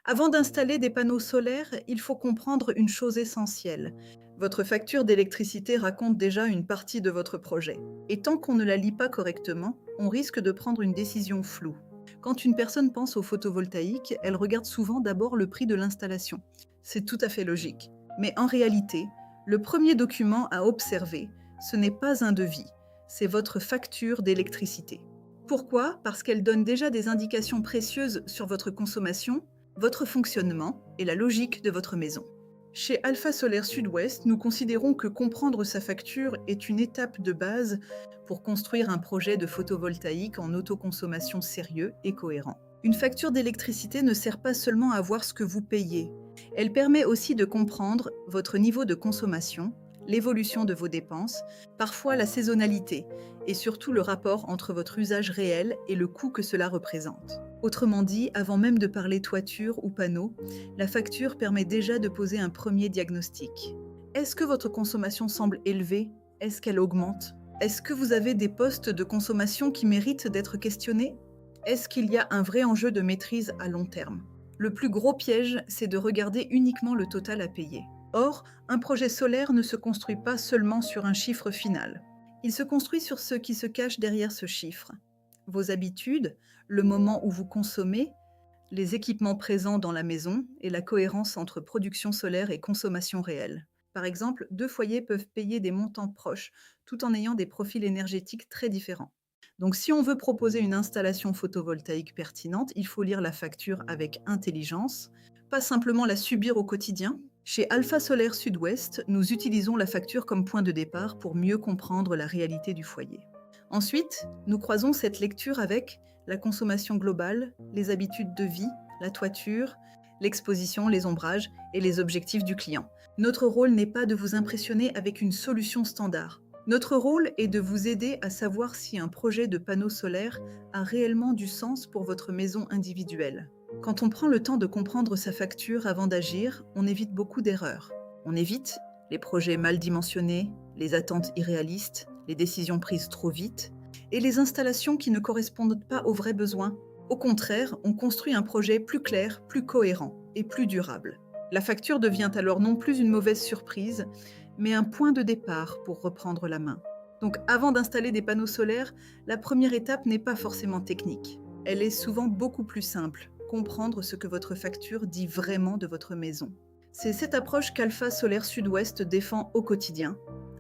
Avant d'installer des panneaux solaires, il faut comprendre une chose essentielle. Votre facture d'électricité raconte déjà une partie de votre projet. Et tant qu'on ne la lit pas correctement, on risque de prendre une décision floue. Quand une personne pense au photovoltaïque, elle regarde souvent d'abord le prix de l'installation. C'est tout à fait logique. Mais en réalité, le premier document à observer, ce n'est pas un devis, c'est votre facture d'électricité. Pourquoi? Parce qu'elle donne déjà des indications précieuses sur votre consommation, votre fonctionnement et la logique de votre maison. Chez Alpha Solaire Sud-Ouest, nous considérons que comprendre sa facture est une étape de base pour construire un projet de photovoltaïque en autoconsommation sérieux et cohérent. Une facture d'électricité ne sert pas seulement à voir ce que vous payez, elle permet aussi de comprendre votre niveau de consommation, l'évolution de vos dépenses, parfois la saisonnalité, et surtout le rapport entre votre usage réel et le coût que cela représente. Autrement dit, avant même de parler toiture ou panneau, la facture permet déjà de poser un premier diagnostic. Est-ce que votre consommation semble élevée? Est-ce qu'elle augmente? Est-ce que vous avez des postes de consommation qui méritent d'être questionnés? Est-ce qu'il y a un vrai enjeu de maîtrise à long terme? Le plus gros piège, c'est de regarder uniquement le total à payer. Or, un projet solaire ne se construit pas seulement sur un chiffre final. Il se construit sur ce qui se cache derrière ce chiffre. Vos habitudes, le moment où vous consommez, les équipements présents dans la maison et la cohérence entre production solaire et consommation réelle. Par exemple, deux foyers peuvent payer des montants proches tout en ayant des profils énergétiques très différents. Donc si on veut proposer une installation photovoltaïque pertinente, il faut lire la facture avec intelligence, pas simplement la subir au quotidien. Chez Alpha Solaire Sud-Ouest, nous utilisons la facture comme point de départ pour mieux comprendre la réalité du foyer. Ensuite, nous croisons cette lecture avec la consommation globale, les habitudes de vie, la toiture, l'exposition, les ombrages et les objectifs du client. Notre rôle n'est pas de vous impressionner avec une solution standard. Notre rôle est de vous aider à savoir si un projet de panneau solaire a réellement du sens pour votre maison individuelle. Quand on prend le temps de comprendre sa facture avant d'agir, on évite beaucoup d'erreurs. On évite les projets mal dimensionnés, les attentes irréalistes, les décisions prises trop vite et les installations qui ne correspondent pas aux vrais besoins. Au contraire, on construit un projet plus clair, plus cohérent et plus durable. La facture devient alors non plus une mauvaise surprise, mais un point de départ pour reprendre la main. Donc avant d'installer des panneaux solaires, la première étape n'est pas forcément technique. Elle est souvent beaucoup plus simple, comprendre ce que votre facture dit vraiment de votre maison. C'est cette approche qu'Alpha Solaire Sud-Ouest défend au quotidien.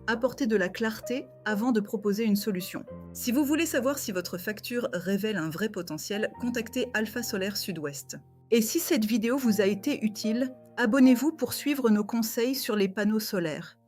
Apporter de la clarté avant de proposer une solution. Si vous voulez savoir si votre facture révèle un vrai potentiel, contactez Alpha Solaire Sud-Ouest. Et si cette vidéo vous a été utile, abonnez-vous pour suivre nos conseils sur les panneaux solaires.